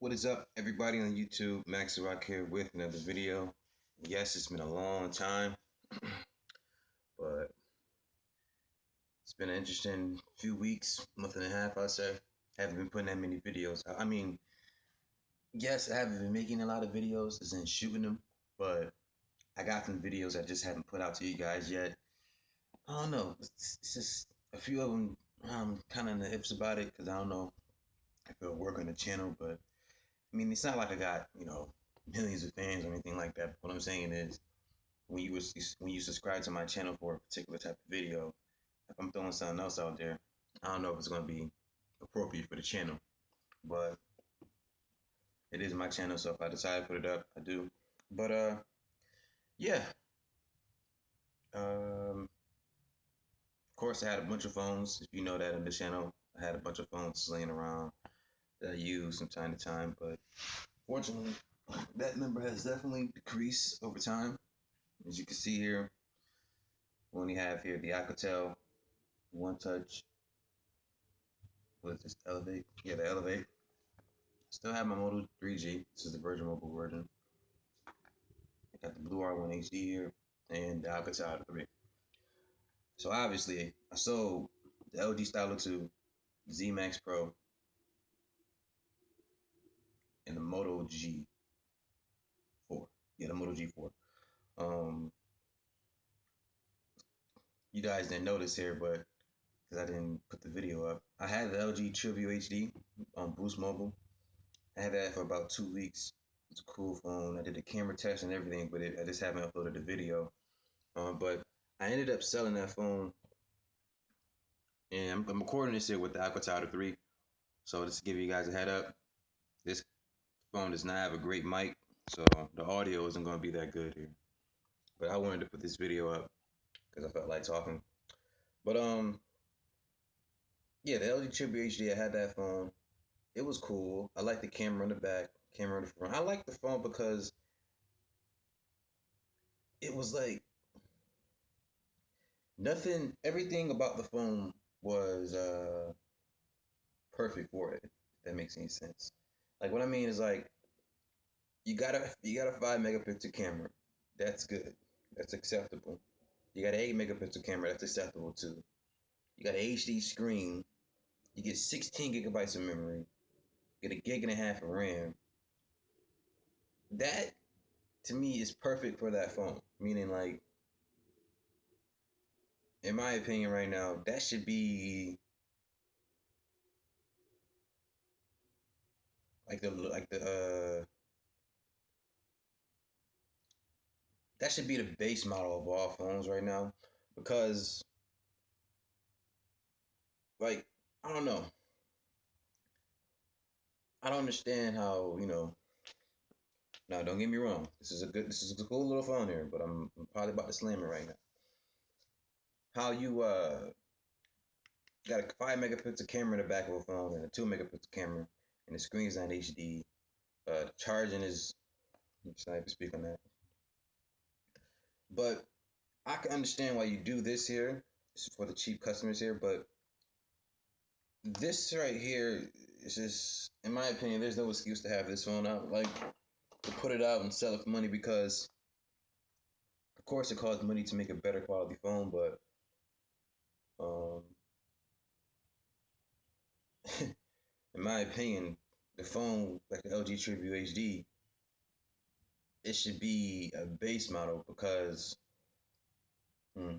What is up, everybody on YouTube? Max Rock here with another video. Yes, it's been a long time, but it's been an interesting few weeks, month and a half, I'd say. Haven't been putting that many videos. I mean, yes, I haven't been making a lot of videos, as in shooting them, but I got some videos I just haven't put out to you guys yet. I don't know. It's just a few of them. I'm kind of in the ifs about it because I don't know if it'll work on the channel, but I mean, it's not like I got, millions of fans or anything like that. What I'm saying is, when you subscribe to my channel for a particular type of video, if I'm throwing something else out there, I don't know if it's gonna be appropriate for the channel. But it is my channel, so if I decide to put it up, I do. But yeah. Of course, I had a bunch of phones. If you know that on the channel, I had a bunch of phones laying around that I use from time to time. But fortunately, that number has definitely decreased over time. As you can see here, we only have here the Alcatel One Touch. What is this? Elevate? Yeah, the Elevate. Still have my Moto 3G. This is the Virgin Mobile version. I got the Blue R1 HD here and the Alcatel 3. So obviously, I sold the LG Stylo 2, Z Max Pro, and the Moto G4. Yeah, the Moto G4. Um, you guys didn't notice here, but because I didn't put the video up, I had the LG Trivia HD on Boost Mobile. I had that for about 2 weeks. It's a cool phone. I did the camera test and everything, but I just haven't uploaded the video. But I ended up selling that phone, and I'm recording this here with the Aquatar 3. So just to give you guys a head up, this phone does not have a great mic, so the audio isn't going to be that good here. But I wanted to put this video up because I felt like talking. But yeah, the LG Tribute HD, I had that phone. It was cool. I like the camera in the back, camera in the front. I like the phone because it was like nothing. Everything about the phone was perfect for it. If that makes any sense. Like what I mean is like you got a 5 megapixel camera. That's good. That's acceptable. You got an 8 megapixel camera. That's acceptable too. You got an HD screen. You get 16 gigabytes of memory. You get a gig and a half of RAM. That to me is perfect for that phone. Meaning like, in my opinion, right now, that should be like the that should be the base model of all phones right now, because like I don't know, I don't understand how Now don't get me wrong, this is a cool little phone here, but I'm probably about to slam it right now. How you got a 5 megapixel camera in the back of a phone and a 2 megapixel camera, and the screen's not HD. The charging is, I'm just not even speak on that, but I can understand why you do this here. This is for the cheap customers here, but this right here is just, in my opinion, there's no excuse to have this phone out, like to put it out and sell it for money, because of course it costs money to make a better quality phone, but um, in my opinion, the phone like the LG Tribute HD, it should be a base model because hmm,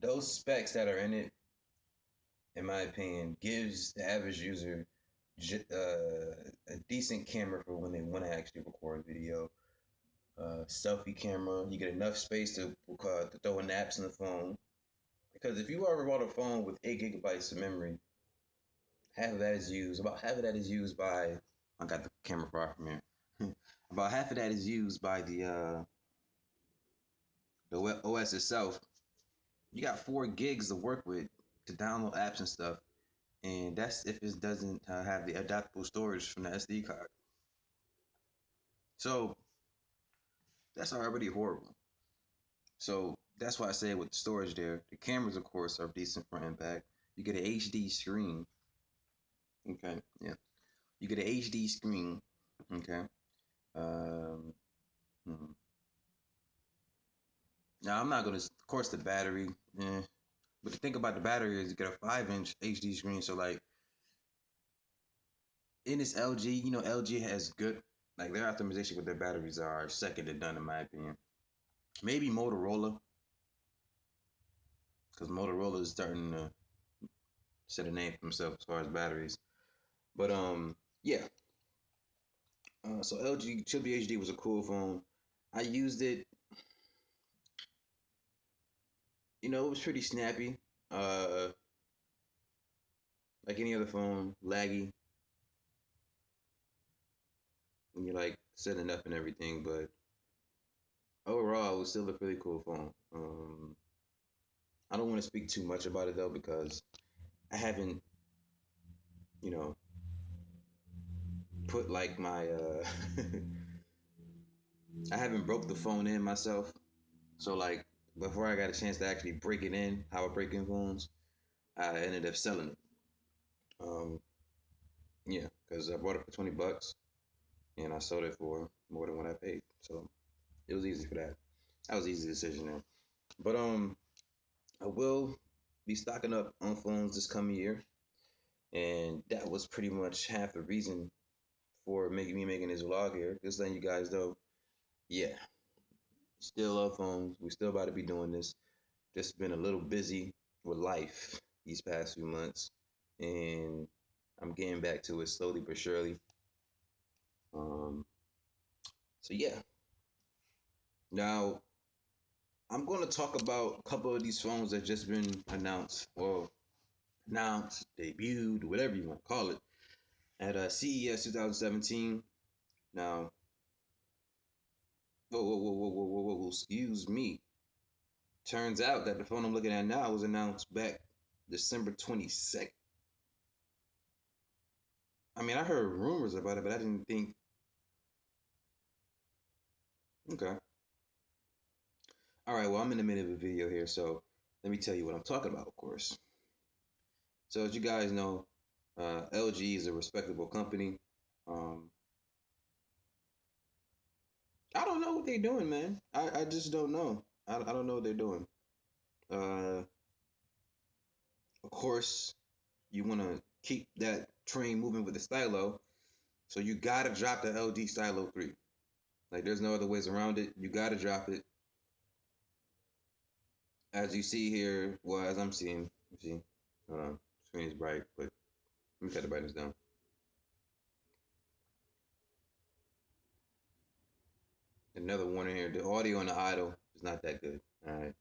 those specs that are in it, in my opinion, gives the average user a decent camera for when they want to actually record a video. Selfie camera, you get enough space to throw in apps in the phone. Because if you ever bought a phone with 8 gigabytes of memory, half of that is used. About half of that is used by. I got the camera far from here. About half of that is used by the OS itself. You got 4 gigs to work with to download apps and stuff, and that's if it doesn't have the adaptable storage from the SD card. So that's already horrible. So that's why I say with the storage there, the cameras of course are decent front and back. You get an HD screen. Okay, yeah. You get an HD screen. Okay. Um, hmm. Now I'm not gonna. Of course, the battery. Eh. But the thing about the battery is you get a 5-inch HD screen. So like in this LG, you know, LG has good, like their optimization with their batteries are second to none in my opinion. Maybe Motorola, because Motorola is starting to set a name for themselves as far as batteries. But yeah. So LG Chibi HD was a cool phone. I used it. You know, it was pretty snappy. Uh, like any other phone, laggy when you're like setting up and everything. But overall, it was still a pretty cool phone. I don't want to speak too much about it though because I haven't, you know, put like my I haven't broke the phone in myself. So like before I got a chance to actually break it in, how I break in phones, I ended up selling it. Um, yeah, because I bought it for $20 and I sold it for more than what I paid. So it was easy for that. That was an easy decision there. But I will be stocking up on phones this coming year, and that was pretty much half the reason for making this vlog here. Just letting you guys know, yeah, still love phones. We still about to be doing this. Just been a little busy with life these past few months, and I'm getting back to it slowly but surely. Um, so yeah. Now I'm going to talk about a couple of these phones that just been announced, or announced, debuted, whatever you want to call it, at CES 2017. Now, whoa, excuse me. Turns out that the phone I'm looking at now was announced back December 22nd. I mean, I heard rumors about it, but I didn't think. Okay. All right, well, I'm in the middle of a video here, so let me tell you what I'm talking about, of course. So, as you guys know, LG is a respectable company. Um, I don't know what they're doing, man. I just don't know. I don't know what they're doing. Uh, of course, you want to keep that train moving with the Stylo, so you gotta drop the LG Stylo 3. Like, there's no other ways around it. You gotta drop it. As you see here, well, as I'm seeing, you see, screen is bright, but let me cut the brightness down. Another warning here: the audio on the idle is not that good. All right,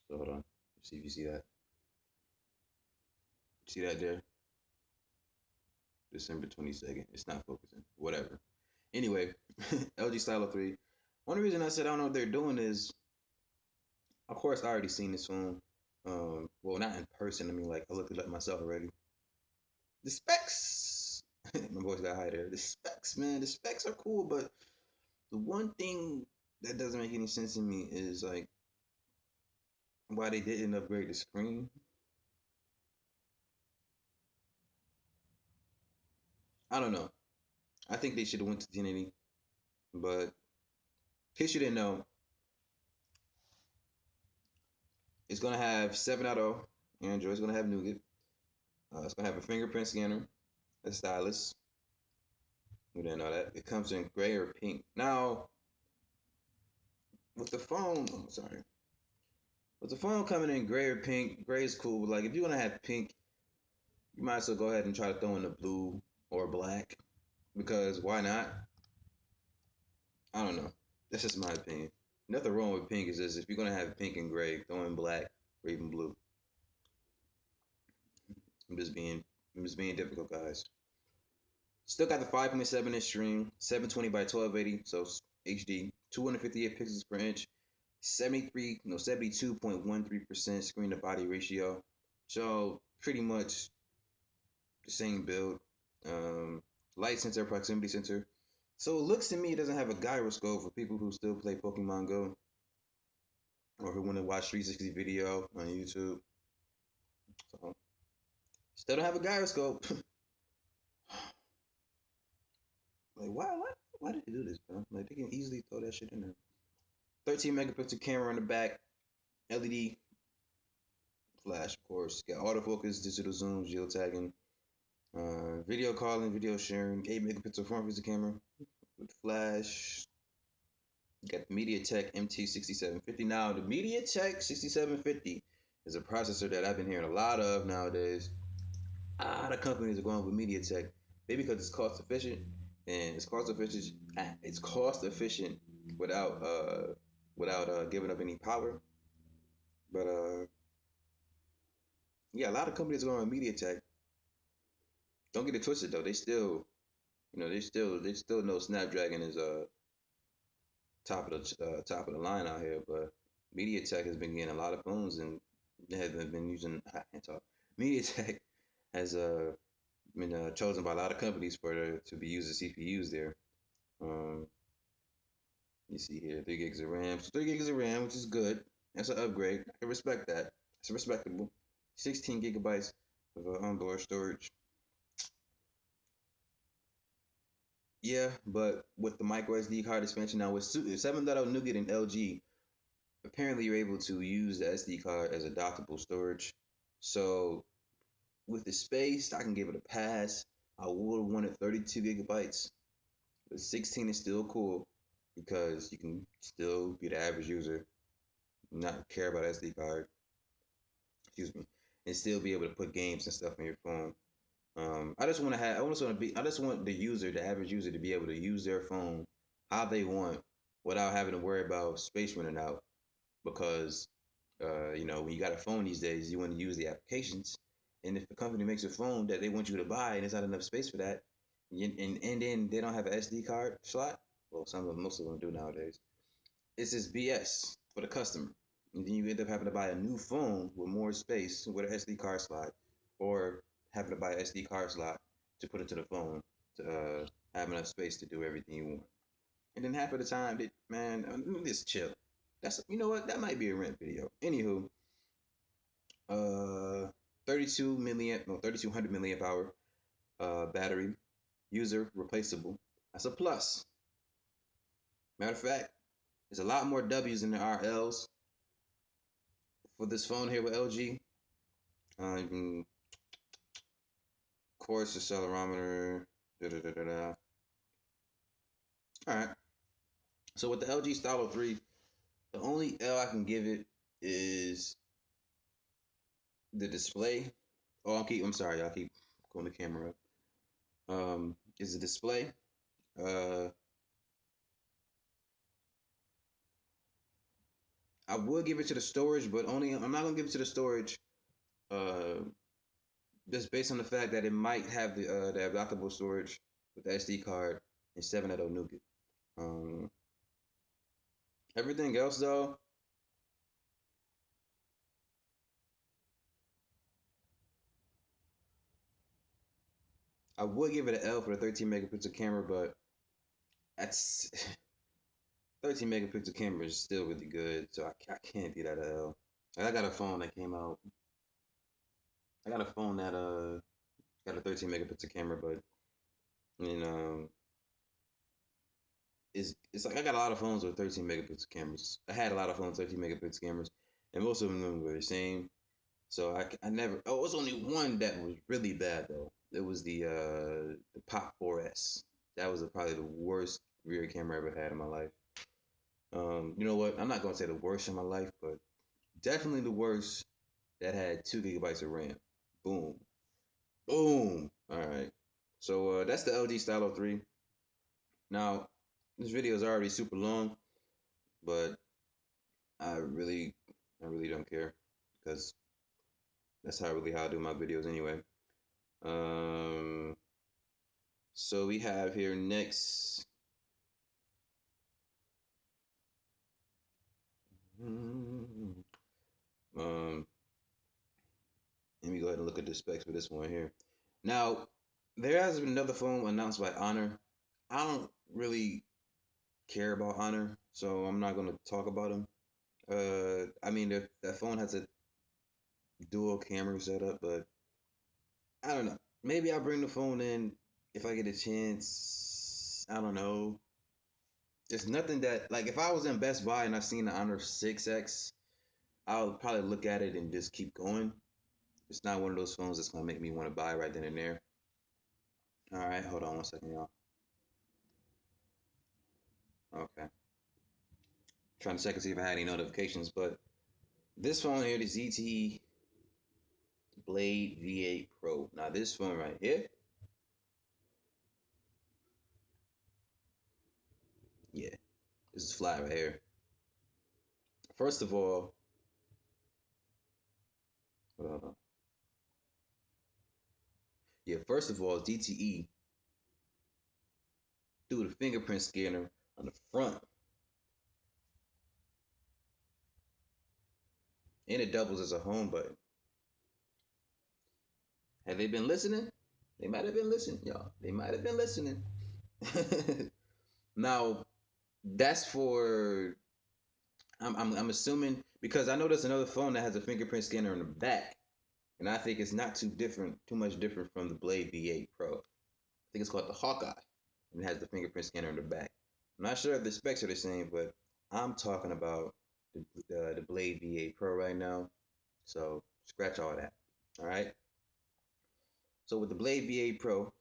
so hold on. Let's see if you see that. See that there? December 22nd. It's not focusing. Whatever. Anyway, LG Stylo 3. One reason I said I don't know what they're doing is, of course, I already seen this phone. Well, not in person. I mean, like, I looked it up myself already. The specs. My voice got high there. The specs, man. The specs are cool, but the one thing that doesn't make any sense to me is like why they didn't upgrade the screen. I don't know. I think they should have went to 1080, but in case you didn't know, it's gonna have 7.0 Android. It's gonna have Nougat. It's gonna have a fingerprint scanner, a stylus. We didn't know that. It comes in gray or pink. Now, with the phone, oh, sorry. With the phone coming in gray or pink, gray is cool. But like, if you're gonna have pink, you might as well go ahead and try to throw in the blue or black because why not? I don't know. That's just my opinion. Nothing wrong with pink. Is just if you're gonna have pink and gray, throw in black or even blue. I'm just being, I'm just being difficult, guys. Still got the 5.7-inch screen, 720 by 1280, so HD, 258 pixels per inch, 72.13% screen to body ratio. So pretty much the same build. Um, Light sensor, proximity sensor. So it looks to me it doesn't have a gyroscope for people who still play Pokemon Go or who want to watch 360 video on YouTube. So still don't have a gyroscope. Why did they do this, bro? Like they can easily throw that shit in there. 13 megapixel camera in the back, LED flash, of course. Got autofocus, digital zoom, geotagging, video calling, video sharing, 8 megapixel front facing camera with flash. You got the MediaTek MT6750. Now, the MediaTek 6750 is a processor that I've been hearing a lot of nowadays. A lot of companies are going with MediaTek, maybe because it's cost efficient, and it's cost efficient. It's cost efficient without giving up any power. But yeah, a lot of companies are going with MediaTek. Don't get it twisted though. They still, they still know Snapdragon is top of the line out here. But MediaTek has been getting a lot of phones and they have been using. I can't talk. MediaTek has been chosen by a lot of companies to be using CPUs there. Um, you see here, 3 gigs of RAM. So 3 gigs of RAM, which is good. That's an upgrade. I can respect that. It's respectable. 16 gigabytes of onboard storage. Yeah, but with the micro SD card expansion now with 7.0 Nougat and LG, apparently you're able to use the SD card as a dockable storage. So with the space, I can give it a pass. I would have wanted 32 gigabytes, but 16 is still cool because you can still be the average user, not care about SD card, excuse me, and still be able to put games and stuff on your phone. I just want the user, the average user, to be able to use their phone how they want without having to worry about space running out. Because, when you got a phone these days, you want to use the applications, and if the company makes a phone that they want you to buy and there's not enough space for that, and then they don't have an SD card slot, well, most of them do nowadays. It's just BS for the customer. And then you end up having to buy a new phone with more space with an SD card slot, or having to buy an SD card slot to put into the phone to have enough space to do everything you want. And then half of the time, man, just chill. You know what? That might be a rent video. Anywho, uh, 3200 milliamp hour battery, user replaceable. That's a plus. Matter of fact, there's a lot more W's than there are L's for this phone here with LG. Of course, accelerometer. Da, da, da, da, da. All right. So with the LG Stylo 3, the only L I can give it is the display. I'm sorry, y'all keep going the camera up. Is the display. Uh, I would give it to the storage, but I'm not gonna give it to the storage. Uh, just based on the fact that it might have the adaptable storage with the SD card and 7.0 Nougat. Um, Everything else though, I would give it an L for the 13 megapixel camera, but that's 13 megapixel camera is still really good, so I can't do that at L. I got a phone that came out. I got a phone that got a 13 megapixel camera, but you know, it's like I got a lot of phones with 13 megapixel cameras. I had a lot of phones 13 megapixel cameras, and most of them were the same. So I never. Oh, it was only one that was really bad though. It was the Pop 4S. That was probably the worst rear camera I ever had in my life. You know what? I'm not gonna say the worst in my life, but definitely the worst that had 2 gigabytes of RAM. Boom, boom. All right. So that's the LG Stylo 3. Now, this video is already super long, but I really, I really don't care because that's how I do my videos anyway. Um, so we have here next. Um, Let me go ahead and look at the specs for this one here. Now, there has been another phone announced by Honor. I don't really care about Honor, so I'm not going to talk about them. I mean, that phone has a dual camera setup, but I don't know. Maybe I'll bring the phone in if I get a chance. I don't know. It's nothing that, like, if I was in Best Buy and I seen the Honor 6X, I would probably look at it and just keep going. It's not one of those phones that's gonna make me want to buy right then and there. All right, hold on one second, y'all. Okay, trying to check and see if I had any notifications, but this phone here, the ZTE Blade V8 Pro. Now this phone right here, yeah, this is fly right here. First of all, uh, yeah, first of all, ZTE threw the fingerprint scanner on the front, and it doubles as a home button. Have they been listening? They might have been listening, y'all. They might have been listening. Now, that's for I'm assuming, because I know there's another phone that has a fingerprint scanner in the back, and I think it's not too much different from the Blade V8 Pro. I think it's called the Hawkeye, and it has the fingerprint scanner in the back. I'm not sure if the specs are the same, but I'm talking about the Blade V8 Pro right now. So scratch all that. All right. So with the Blade V8 Pro,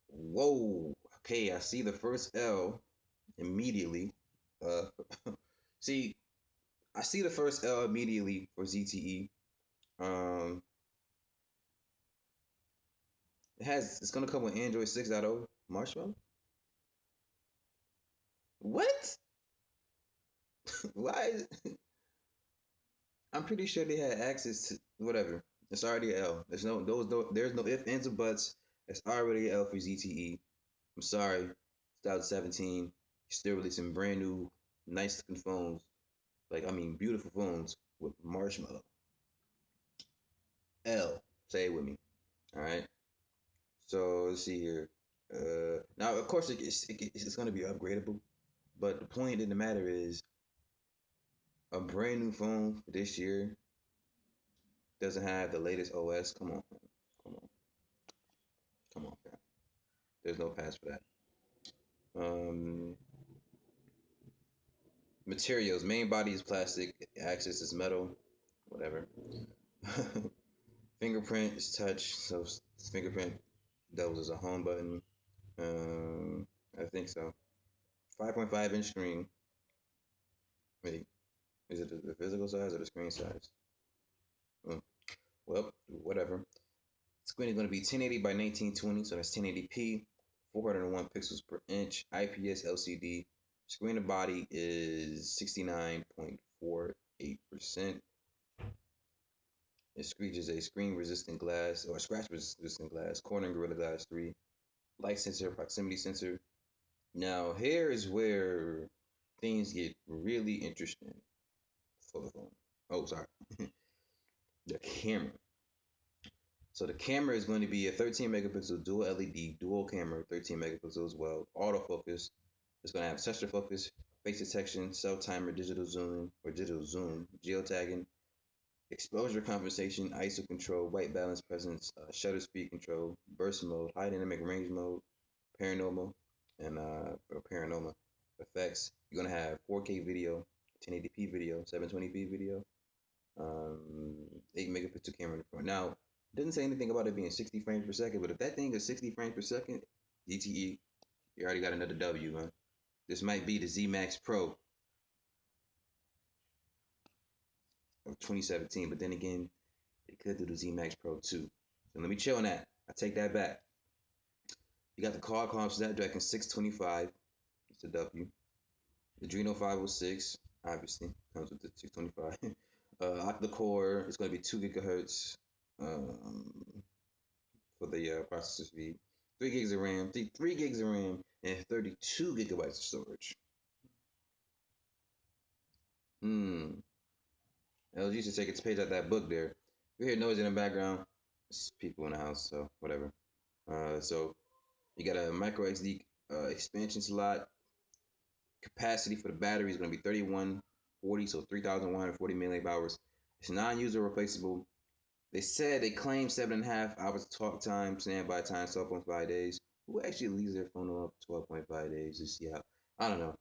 whoa, okay, I see the first L immediately. Uh, see, I see the first L immediately for ZTE. Um, it's gonna come with Android 6.0 Marshmallow. What? Why? I'm pretty sure they had access to whatever. It's already a L. There's no if ands or buts. It's already a L for ZTE. I'm sorry, 2017. Still releasing brand new, nice looking phones. Like, I mean, beautiful phones with Marshmallow. L. Say it with me. All right. So let's see here. Now, of course, it's going to be upgradable, but the point in the matter is a brand new phone for this year doesn't have the latest OS. Come on, man. Come on, come on, fam. There's no pass for that. Um, Materials: main body is plastic, axis is metal, whatever. Fingerprint is touch, so fingerprint doubles as a home button. I think so. 5.5-inch screen. Wait, is it the physical size or the screen size? Mm, well, whatever. Screen is going to be 1080 by 1920, so that's 1080p, 401 pixels per inch, IPS LCD. Screen to body is 69.48%. It screeches a screen resistant glass or scratch resistant glass, corner Gorilla Glass 3, light sensor, proximity sensor. Now, here is where things get really interesting for the phone. Oh, sorry. The camera. So the camera is going to be a 13 megapixel dual LED dual camera, 13 megapixels as well, autofocus. It's going to have sensor focus, face detection, self timer, digital zoom, geotagging, exposure compensation, ISO control, white balance presence, shutter speed control, burst mode, high dynamic range mode, paranormal, and paranormal effects. You're gonna have 4K video, 1080p video, 720p video, 8 megapixel camera in the front. Now, it doesn't say anything about it being 60 frames per second, but if that thing is 60 frames per second, ZTE, you already got another W, man. This might be the Z Max Pro of 2017, but then again, it could do the Z Max Pro too. So let me chill on that. I take that back. You got the Qualcomm Snapdragon 625. It's a W. The Adreno 506, obviously, comes with the 625. Octa-core, it's going to be 2 gigahertz for the processor speed. 3 gigs of RAM, 3 gigs of RAM, and 32 gigabytes of storage. LG should take its page out that book there. You hear noise in the background, it's people in the house, so whatever. So you got a micro SD expansion slot. Capacity for the battery is going to be 3140, so 3,140 milliamp hours. It's non-user replaceable. They claim 7.5 hours talk time, standby time, cell phone 5 days. Who actually leaves their phone up 12.5 days to see how? I don't know.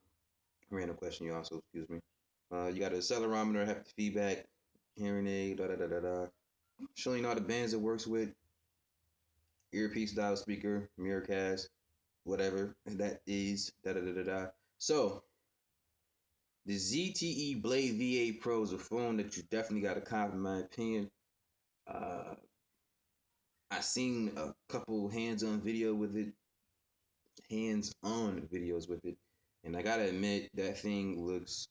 Random question, you also, excuse me. You got an accelerometer, haptic feedback, hearing aid, da da da da da. Showing you all the bands it works with, earpiece style speaker, Miracast, whatever that is, da da da da da. So, the ZTE Blade V8 Pro is a phone that you definitely got to cop, in my opinion. Uh, I seen a couple hands-on videos with it, and I gotta admit that thing looks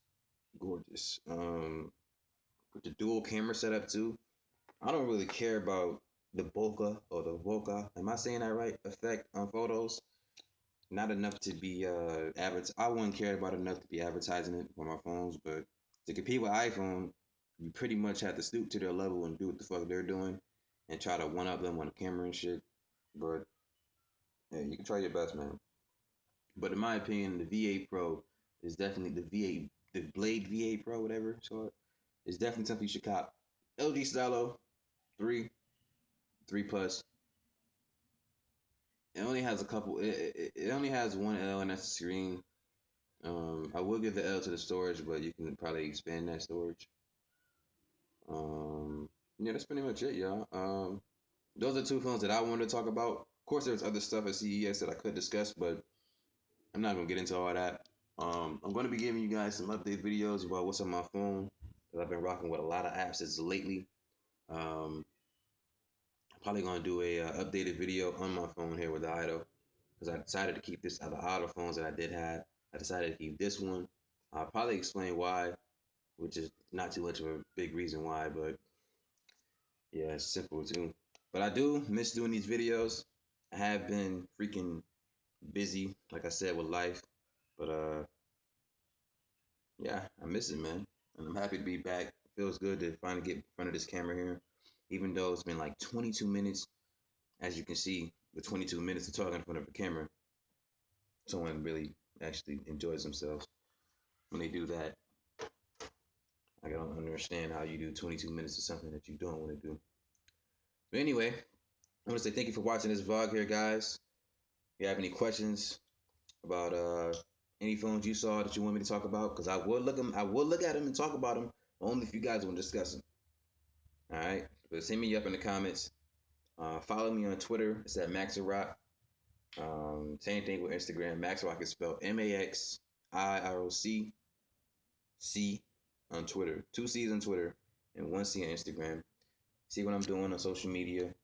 gorgeous. With the dual camera setup too. I don't really care about the bokeh or the Voca. Am I saying that right? Effect on photos. Not enough to be I wouldn't care about enough to be advertising it for my phones, but to compete with iPhone, you pretty much have to stoop to their level and do what the fuck they're doing and try to one up them on the camera and shit. But hey, you can try your best, man. But in my opinion, the V8 Pro is definitely the V8, the Blade V8 Pro, whatever it's called. It's definitely something you should cop. LG Stylo 3, 3 plus. It only has a couple. It only has one L, and that's the screen. I will give the L to the storage, but you can probably expand that storage. Um, yeah, that's pretty much it, y'all. Those are two films that I wanted to talk about. Of course, there's other stuff at CES that I could discuss, but I'm not gonna get into all that. I'm gonna be giving you guys some update videos about what's on my phone, because I've been rocking with a lot of apps as lately. Um, Probably gonna do a updated video on my phone here with the Idol, because I decided to keep this out of the Idol phones that I did have. I decided to keep this one. I'll probably explain why, which is not too much of a big reason why, but yeah, it's simple too. But I do miss doing these videos. I have been freaking busy, like I said, with life. But yeah, I miss it, man. And I'm happy to be back. It feels good to finally get in front of this camera here. Even though it's been like 22 minutes, as you can see, the 22 minutes of talking in front of a camera, someone really actually enjoys themselves when they do that. I don't understand how you do 22 minutes of something that you don't want to do. But anyway, I want to say thank you for watching this vlog here, guys. If you have any questions about any phones you saw that you want me to talk about, because I will look at them and talk about them, only if you guys want to discuss them. All right, but send me up in the comments. Follow me on Twitter. It's at MaxRock. Same thing with Instagram. MaxRock is spelled MaxiRoc on Twitter. 2 C's on Twitter and 1 C on Instagram. See what I'm doing on social media.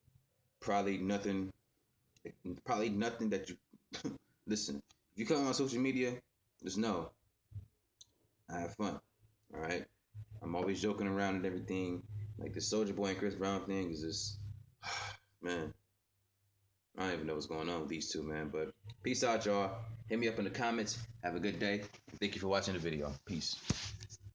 Probably nothing. Probably nothing that you listen. If you come on social media, just know I have fun. All right. I'm always joking around and everything. Like the Soldier Boy and Chris Brown thing is just, man. I don't even know what's going on with these two, man. But peace out, y'all. Hit me up in the comments. Have a good day. Thank you for watching the video. Peace.